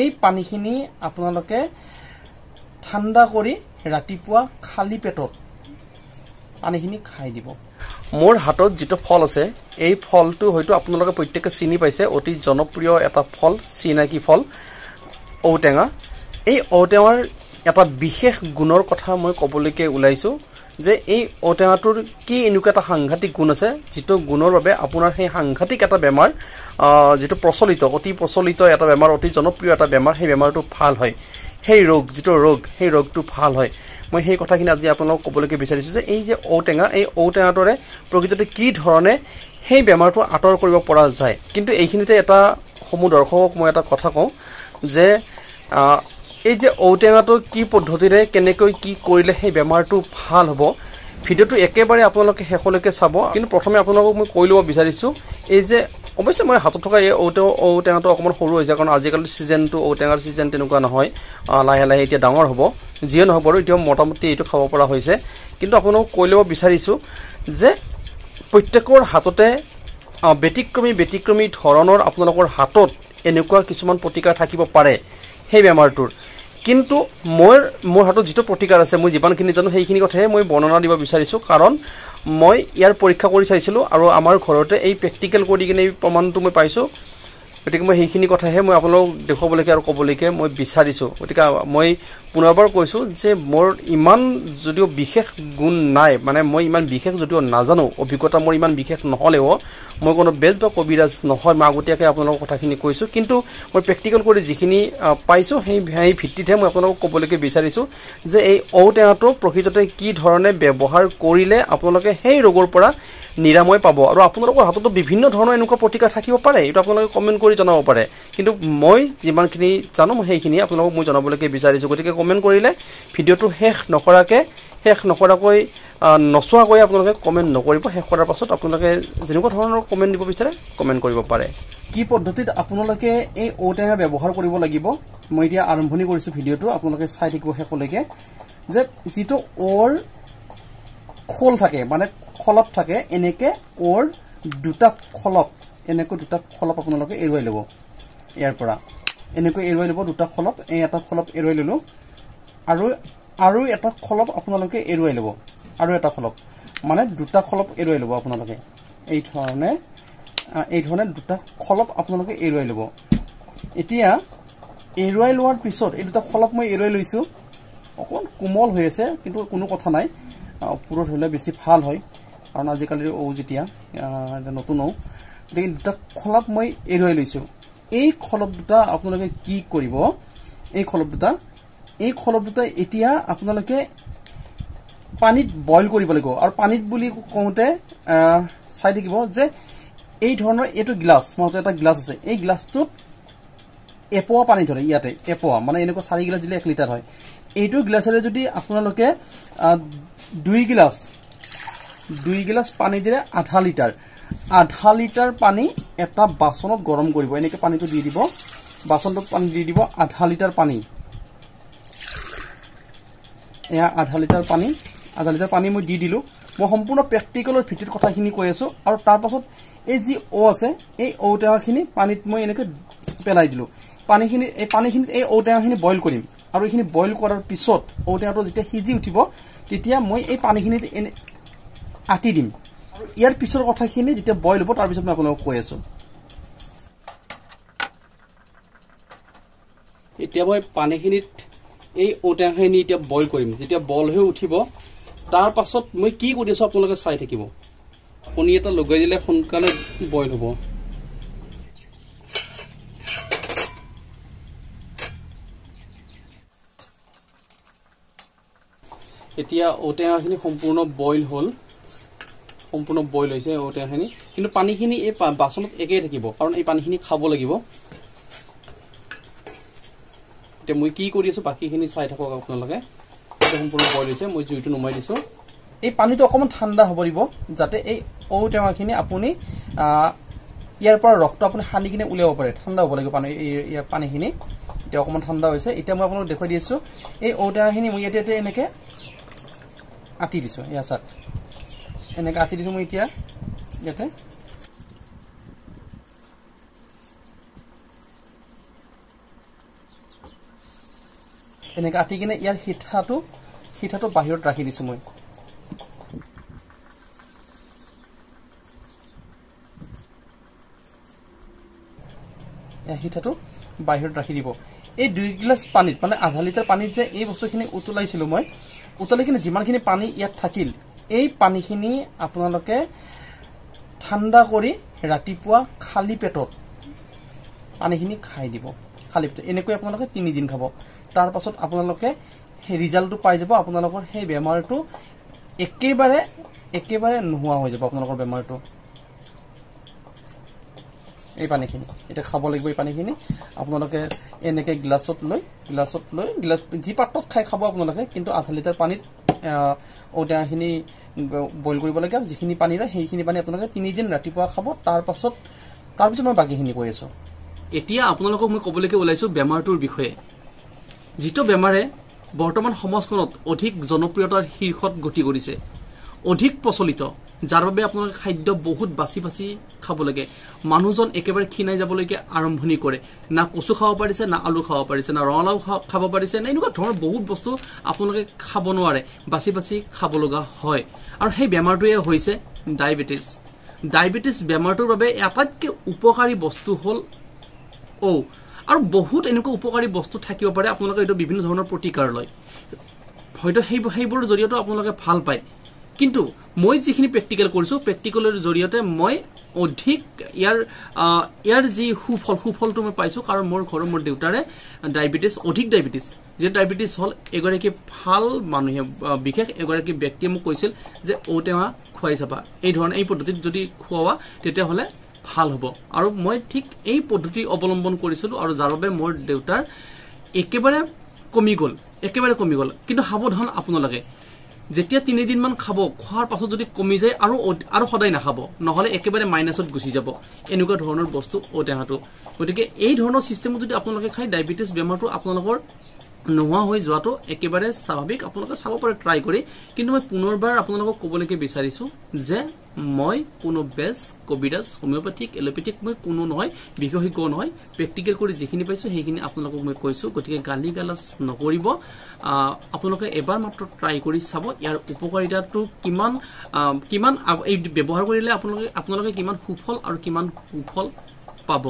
এই পানীখিনি আপোনালোকে ঠাণ্ডা কৰি ৰাতিপুৱা খালি পেটত পানীখিনি খাই দিব। মোৰ হাতত যেটো ফল আছে এই ফলটো হয়তো আপোনালোকে প্ৰত্যেককে চিনি পাইছে, অতি জনপ্ৰিয় এটা ফল, চিনাকি ফল ঔটেঙা। এই ঔটেঙাৰ এটা বিশেষ গুণৰ কথা মই ক'বলৈকে ওলাইছো যে এই ঔটেঙাটোৰ কি এনেকুৱা এটা সাংঘাতিক গুণ আছে যেটো গুণৰ বাবে আপোনাৰ সেই সাংঘাতিক এটা বেমাৰ যেটো প্ৰচলিত, অতি প্ৰচলিত এটা বেমাৰ, অতি জনপ্ৰিয় এটা বেমাৰ, সেই বেমাৰটো ভাল হয়। সেই ৰোগ যেটো ৰোগ, সেই ৰোগটো ভাল হয়। মই সেই কথাখিনি আজি আপোনালোকক ক'বলৈকে বিচাৰিছো যে এই যে ঔটেঙা, এই ঔটেঙাটোৰে প্ৰকৃততে কি ধৰণে সেই বেমাৰটো আঁতৰ কৰিব পৰা যায়। কিন্তু এইখিনিতে এটা সমূহ দৰ্শকক মই এটা কথা কওঁ যে এই যে ঔটেঙাটো কি পদ্ধতিৰে কেনেকৈ কি কৰিলে সেই বেমাৰটো ভাল হ'ব, ভিডিঅ'টো একেবাৰে আপোনালোকে শেষলৈকে চাব। কিন্তু প্ৰথমে আপোনালোকক মই কৈ ল'ব বিচাৰিছো এই যে অৱশ্যে মই হাতত থকা এই ঔটেঙাটো অকণমান সৰু হৈছে, কাৰণ আজিকালি ছিজনটো ঔটেঙাৰ ছিজন তেনেকুৱা নহয়, লাহে লাহে এতিয়া ডাঙৰ হ'ব। যিয়ে নহওক বাৰু এতিয়া মোটামুটি এইটো খাব পৰা হৈছে। কিন্তু আপোনালোকক কৈ ল'ব বিচাৰিছো যে প্ৰত্যেকৰ হাততে ব্যতিক্ৰমী ধৰণৰ আপোনালোকৰ হাতত এনেকুৱা কিছুমান প্ৰতিকাৰ থাকিব পাৰে সেই বেমাৰটোৰ। কিন্তু মোৰ হাতত যেটো প্ৰতিকাৰ আছে, মই যিমানখিনি জানো সেইখিনি কথাহে মই বৰ্ণনা দিব বিচাৰিছো, কাৰণ মই ইয়াৰ পৰীক্ষা কৰি চাইছিলো আৰু আমাৰ ঘৰতে এই প্ৰেক্টিকেল কৰি কিনে এই প্ৰমাণটো মই পাইছো। গতিকে মই সেইখিনি কথাহে মই আপোনালোকক দেখুৱাবলৈকে আৰু ক'বলৈকে মই বিচাৰিছো। গতিকে মই পুনৰবাৰ কৈছো যে মোৰ ইমান যদিও বিশেষ গুণ নাই, মানে মই ইমান বিশেষ যদিও নাজানো, অভিজ্ঞতা মোৰ ইমান বিশেষ নহ'লেও মই কোনো বেজ বা কবিৰাজ নহয়, মই আগতীয়াকৈ আপোনালোকৰ কথাখিনি কৈছো। কিন্তু মই প্ৰেক্টিকেল কৰি যিখিনি পাইছো সেই ভিত্তিতহে মই আপোনালোকক ক'বলৈকে বিচাৰিছো যে এই ঔটেঙাটো প্ৰকৃততে কি ধৰণে ব্যৱহাৰ কৰিলে আপোনালোকে সেই ৰোগৰ পৰা নিৰাময় পাব। আৰু আপোনালোকৰ হাততো বিভিন্ন ধৰণৰ এনেকুৱা প্ৰতিকাৰ থাকিব পাৰে, এইটো আপোনালোকে কমেণ্ট কৰি জনাব পাৰে। কিন্তু মই যিমানখিনি জানো সেইখিনি আপোনালোকক মই জনাবলৈকে বিচাৰিছো। গতিকে কমেণ্ট কৰিলে ভিডিঅ'টো শেষ নকৰাকৈ নচোৱাকৈ আপোনালোকে কমেণ্ট নকৰিব। শেষ কৰাৰ পাছত আপোনালোকে যেনেকুৱা ধৰণৰ কমেণ্ট দিব বিচাৰে কমেণ্ট কৰিব পাৰে। কি পদ্ধতিত আপোনালোকে এই ঔটেঙা ব্যৱহাৰ কৰিব লাগিব মই এতিয়া আৰম্ভণি কৰিছো ভিডিঅ'টো, আপোনালোকে চাই থাকিব শেষলৈকে। যে যিটো ওৰ খোল থাকে, মানে খলপ থাকে, এনেকে ওৰ দুটা খলপ আপোনালোকে এৰুৱাই ল'ব। ইয়াৰ পৰা এনেকৈ এৰুৱাই ল'ব দুটা খলপ, এই এটা খলপ এৰুৱাই ল'লো, আৰু এটা খলপ আপোনালোকে এৰুৱাই ল'ব, আৰু এটা খলপ, মানে দুটা খলপ এৰুৱাই ল'ব আপোনালোকে। এই ধৰণে দুটা খলপ আপোনালোকে এৰুৱাই ল'ব। এতিয়া এৰুৱাই লোৱাৰ পিছত এই দুটা খলপ মই এৰুৱাই লৈছো, অকণমান কোমল হৈ আছে কিন্তু কোনো কথা নাই, পুৰত হ'লে বেছি ভাল হয়, কাৰণ আজিকালিৰ যেতিয়া নতুন গতিকে দুটা খলপ মই এৰুৱাই লৈছো। এই খলপ দুটা আপোনালোকে কি কৰিব, এই খলপ দুটা এতিয়া আপোনালোকে পানীত বইল কৰিব লাগিব। আৰু পানীত বুলি কওঁতে চাই থাকিব যে এই ধৰণৰ এইটো গ্লাছ, মোৰ এটা গ্লাছ আছে, এই গ্লাছটোত এপোৱা পানী ধৰে, ইয়াতে এপোৱা, মানে এনেকুৱা 4 গিলাচ দিলে 1 লিটাৰ হয়। এইটো গ্লাছেৰে যদি আপোনালোকে 2 গিলাচ পানী দিলে আধা লিটাৰ পানী এটা বাচনত গৰম কৰিব। এনেকৈ পানীটো দি দিব, বাচনটোত পানী দি দিব, আধা লিটাৰ পানী, এয়া আধা লিটাৰ পানী মই দি দিলো। মই সম্পূৰ্ণ প্ৰেক্টিকেলৰ ভিত্তিত কথাখিনি কৈ আছো। আৰু তাৰ পাছত এই যি আছে, এই ঔটেঙাখিনি পানীত মই এনেকৈ পেলাই দিলো। পানীখিনিত এই ঔটেঙাখিনি বইল কৰিম, আৰু এইখিনি বইল কৰাৰ পিছত ঔটেঙাটো যেতিয়া সিজি উঠিব তেতিয়া মই এই পানীখিনিত আটি দিম। আৰু ইয়াৰ পিছৰ কথাখিনি যেতিয়া বইল হ'ব তাৰপিছত মই আপোনালোকক কৈ আছো। এতিয়া মই পানীখিনিত এই ঔটেঙাখিনি এতিয়া বইল কৰিম। যেতিয়া বইল হৈ উঠিব তাৰ পাছত মই কি কৰি আছো আপোনালোকে চাই থাকিব। কণী এটা লগাই দিলে সোনকালে বইল হ'ব। এতিয়া ঔটেঙাখিনি সম্পূৰ্ণ বইল হৈছে ঔটেঙাখিনি, কিন্তু পানীখিনি এই বাচনত একেই থাকিব, কাৰণ এই পানীখিনি খাব লাগিব। এতিয়া মই কি কৰি আছো বাকীখিনি চাই থাকক আপোনালোকে। সম্পূৰ্ণ বইল হৈছে, মই জুইটো নুমাই দিছো। এই পানীটো অকণমান ঠাণ্ডা হ'ব দিব, যাতে এই ঔটেঙাখিনি আপুনি ইয়াৰ পৰা ৰসটো আপুনি সানি কিনে উলিয়াব পাৰে। ঠাণ্ডা হ'ব লাগিব পানীখিনি। এতিয়া অকণমান ঠাণ্ডা হৈছে। এতিয়া মই আপোনালোকক দেখুৱাই দি আছো এই ঔটেঙাখিনি মই ইয়াতে এনেকৈ আটি দিছো। এয়া চাওক, এনেকৈ আটি দিছো মই এতিয়া ইয়াতে। এনেকৈ আঁতি কিনে ইয়াৰ সিঠাটো বাহিৰত ৰাখি দিছোঁ মই। সিঠাটো বাহিৰত ৰাখি দিব। এই 2 গিলাচ পানীত মানে আধা লিটাৰ পানীত যে এই বস্তুখিনি উতলাইছিলোঁ মই, উতলাই কিনে যিমানখিনি পানী ইয়াত থাকিল এই পানীখিনি আপোনালোকে ঠাণ্ডা কৰি ৰাতিপুৱা খালী পেটত পানীখিনি খাই দিব। খালী পেটত এনেকৈ আপোনালোকে 3 দিন খাব। তাৰ পাছত আপোনালোকে সেই ৰিজাল্টটো পাই যাব। আপোনালোকৰ সেই বেমাৰটো একেবাৰে নোহোৱা হৈ যাব। আপোনালোকৰ বেমাৰটো এই পানীখিনি এতিয়া খাব লাগিব। এই পানীখিনি আপোনালোকে এনেকৈ গ্লাছত লৈ যি পাত্ৰত খাই খাব আপোনালোকে, কিন্তু আধা লিটাৰ পানীত ঔটেঙাখিনি বইল কৰিব লাগে। আৰু যিখিনি পানী ৰয় সেইখিনি পানী আপোনালোকে 3 দিন ৰাতিপুৱা খাব। তাৰপিছত মই বাকীখিনি কৈ আছোঁ। এতিয়া আপোনালোকক মই ক'বলৈকে ওলাইছোঁ বেমাৰটোৰ বিষয়ে, যিটো বেমাৰে বৰ্তমান সমাজখনত অধিক জনপ্ৰিয়তাৰ শীৰ্ষত গতি কৰিছে, অধিক প্ৰচলিত, যাৰ বাবে আপোনালোকে খাদ্য বহুত বাছি খাব লাগে। মানুহজন একেবাৰে ক্ষীণাই যাবলৈকে আৰম্ভণি কৰে। না কচু খাব পাৰিছে, না আলু খাব পাৰিছে, না ৰঙালাও খাব পাৰিছে, না এনেকুৱা ধৰণৰ বহুত বস্তু আপোনালোকে খাব নোৱাৰে, বাছি খাব লগা হয়। আৰু সেই বেমাৰটোৱে হৈছে ডায়েবেটিছ। ডায়েবেটিছ বেমাৰটোৰ বাবে আটাইতকৈ উপকাৰী বস্তু হ'ল আৰু বহুত এনেকুৱা উপকাৰী বস্তু থাকিব পাৰে। আপোনালোকে এইটো বিভিন্ন ধৰণৰ প্ৰতিকাৰ লয়, হয়তো সেইবোৰৰ জৰিয়তে আপোনালোকে ভাল পায়। কিন্তু মই যিখিনি প্ৰেক্টিকেল কৰিছোঁ, প্ৰেক্টিকেলৰ জৰিয়তে মই অধিক ইয়াৰ যি সুফলটো মই পাইছোঁ। কাৰণ মোৰ দেউতাৰে অধিক ডায়েবেটিছ, যে ডায়েবেটিছ হ'ল এগৰাকী ভাল মানুহে, বিশেষ এগৰাকী ব্যক্তিয়ে মোক কৈছিল যে ঔটেঙা খুৱাই চাবা, এই পদ্ধতিত যদি খুওৱা তেতিয়াহ'লে ভাল হ'ব। আৰু মই ঠিক এই পদ্ধতি অৱলম্বন কৰিছিলোঁ, আৰু যাৰ বাবে মোৰ দেউতাৰ একেবাৰে কমি গ'ল। কিন্তু সাৱধান আপোনালোকে, যেতিয়া 3 দিনমান খাব, খোৱাৰ পাছত যদি কমি যায় আৰু সদায় নাখাব, নহ'লে একেবাৰে মাইনাছত গুচি যাব। এনেকুৱা ধৰণৰ বস্তু ঔটেঙাটো। গতিকে এই ধৰণৰ চিষ্টেমত যদি আপোনালোকে খায়, ডায়েবেটিছ বেমাৰটো আপোনালোকৰ নোহোৱা হৈ যোৱাটো একেবাৰে স্বাভাৱিক। আপোনালোকে চাব পাৰে ট্ৰাই কৰি। কিন্তু মই পুনৰবাৰ আপোনালোকক ক'বলৈকে বিচাৰিছোঁ যে মই কোনো বেজ, কবিৰাজ, হোমিঅ'পেথিক, এলোপেথিক মই কোনো নহয়, বিশেষজ্ঞ নহয়। প্ৰেক্টিকেল কৰি যিখিনি পাইছোঁ সেইখিনি আপোনালোকক মই কৈছোঁ। গতিকে গালি গালাজ নকৰিব। আপোনালোকে এবাৰ মাত্ৰ ট্ৰাই কৰি চাব ইয়াৰ উপকাৰিতাটো কিমান এই ব্যৱহাৰ কৰিলে আপোনালোকে কিমান সুফল আৰু কিমান কুফল পাব।